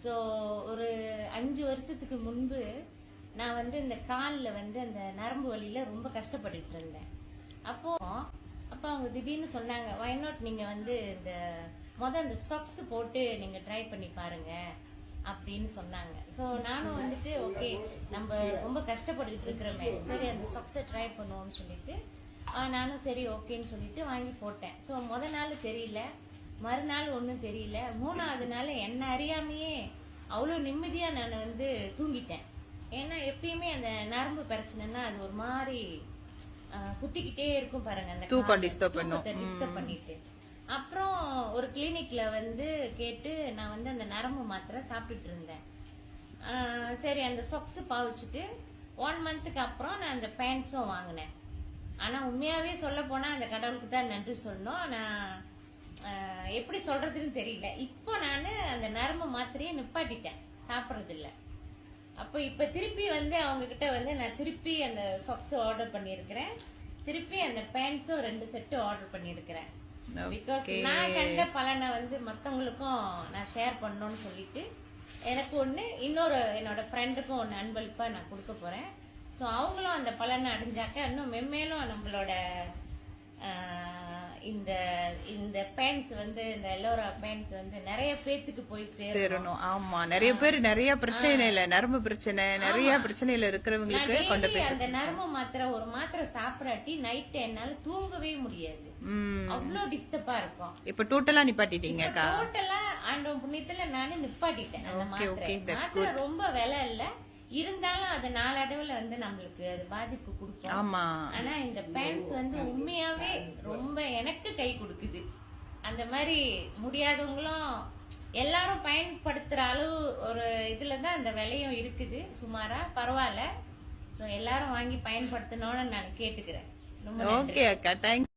So ஒரு 5 வருஷத்துக்கு முன்பு நான் வந்து இந்த காலில் வந்து அந்த நரம்பு வலியில ரொம்ப கஷ்டப்பட்டுட்டு இருந்தேன். அப்போ அவங்க திடீர்னு சொன்னாங்க, வை நாட் நீங்க வந்து இந்த சாக்ஸ் போட்டு நீங்க ட்ரை பண்ணி பாருங்க அப்படின்னு சொன்னாங்க. ஸோ நானும் வந்துட்டு ஓகே, நம்ம ரொம்ப கஷ்டப்பட்டுட்டு இருக்கிறோமே, சரி அந்த சாக்ஸை ட்ரை பண்ணுவோம்னு சொல்லிட்டு நானும் சரி ஓகேன்னு சொல்லிட்டு வாங்கி போட்டேன். ஸோ நாள் தெரியல, மறுநாள் ஒன்றும் தெரியல, 3வது நாள் என்ன அறியாமையே அவ்வளோ நிம்மதியா நான் வந்து தூங்கிட்டேன். ஏன்னா எப்பயுமே அந்த நரம்பு பிரச்சனைனா அது ஒரு மாதிரி குத்திக்கிட்டே இருக்கும் பாருங்க, அந்த தூக்கம் டிஸ்டர்ப் பண்ணிட்டு. அப்புறம் ஒரு கிளினிக்ல வந்து கேட்டு நான் வந்து அந்த நரம்பு மாத்திரை சாப்பிட்டுட்டு இருந்தேன். சரி அந்த சொக்ஸ் பாவிச்சுட்டு 1 மந்த்துக்கு அப்புறம் நான் அந்த பேண்ட்ஸும் வாங்கினேன். ஆனா உண்மையாவே சொல்ல போனா அந்த கடவுளுக்கு தான் நன்றி சொல்லணும். நான் எப்படி சொல்றதுன்னு தெரியல. இப்போ நான் அந்த நரம்பு மாத்திரையை நிப்பாட்டிட்டேன், சாப்பிட்றது இல்லை. அப்போ இப்ப திருப்பி வந்து அவங்க கிட்ட வந்து நான் திருப்பி அந்த சாக்ஸ் ஆர்டர் பண்ணியிருக்கிறேன், திருப்பி அந்த பேண்ட்ஸும் 2 செட்டு ஆர்டர் பண்ணியிருக்கிறேன். பிகாஸ் நான் கண்ட பலனை வந்து மற்றவங்களுக்கும் நான் ஷேர் பண்ணணும்னு சொல்லிட்டு எனக்கு ஒன்று, இன்னொரு என்னோட ஃப்ரெண்டுக்கும் ஒன்று அன்பளிப்பா நான் கொடுக்க போறேன். ஸோ அவங்களும் அந்த பலனை அடைஞ்சாக்க இன்னும் மென்மேலும் நம்மளோட இந்த பேண்ட்ஸ் வந்து இந்த எல்லோரா பேண்ட்ஸ் வந்து நிறைய பேத்துக்கு போய் சேரணும். ஆமா, நிறைய பேர் நிறைய பிரச்சனையில, நரம்பு பிரச்சனை, நிறைய பிரச்சனையில இருக்கிறவங்களுக்கு கொண்டு போய் அந்த நரம்பு மாத்திரை ஒரு மாத்திரை சாப்பிடாட்டி நைட் என்னால தூங்கவே முடியாது, அவ்வளோ டிஸ்டர்பா இருக்கும். இப்ப டோட்டலா நிப்பாட்டிட்டீங்க? டோட்டலா ஆண்டவன் புண்ணியத்துல நானே நிப்பாட்டிட்டேன். அந்த மாத்திரை ரொம்ப விலை இல்ல, இருந்தாலும் அது நாளடைவுல வந்து நம்மளுக்கு அது பாதிப்பு கொடுக்கும். ஆமா. ஆனா இந்த பேண்ட்ஸ் வந்து உண்மையாவே ரொம்ப எனக்கு கை கொடுக்குது. அந்த மாதிரி முடியாதவங்களும் எல்லாரும் பயன்படுத்துற அளவு ஒரு இதுலதான் அந்த விலையும் இருக்குது, சுமாரா பரவாயில்ல. சோ எல்லாரும் வாங்கி பயன்படுத்தணும்னு நான் கேட்டுக்கிறேன். ஓகே அக்கா, தேங்க்ஸ்.